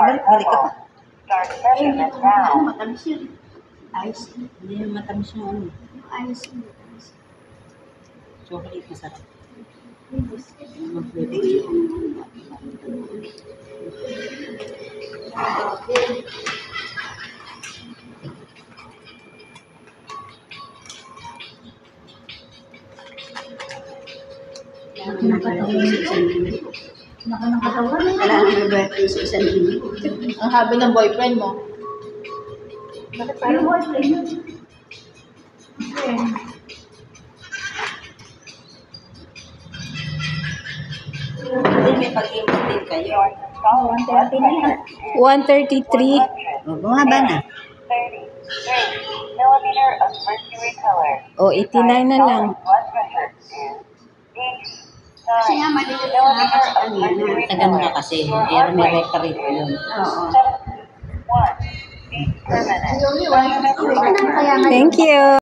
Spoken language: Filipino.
Balik ka pa. Matamis yun. Ayos yun. Hindi yung matamis yung ano. Ayos yun. Chocolate masarap. Kailangan may birthday sa isang linggo. Ang habi ng boyfriend mo. Bakit parang boyfriend yun? Hindi may pag-imbit din kayo. 1:30 na yan. 1:33. O, bumaba na. 33 mm of mercury color. O, 89 na lang. Blood pressure is 89 Kasi nga maliit na kasi kanina. Tagan na kasi. Air may record yun. Oo. 1 beats per minute. Kaya nga Thank you.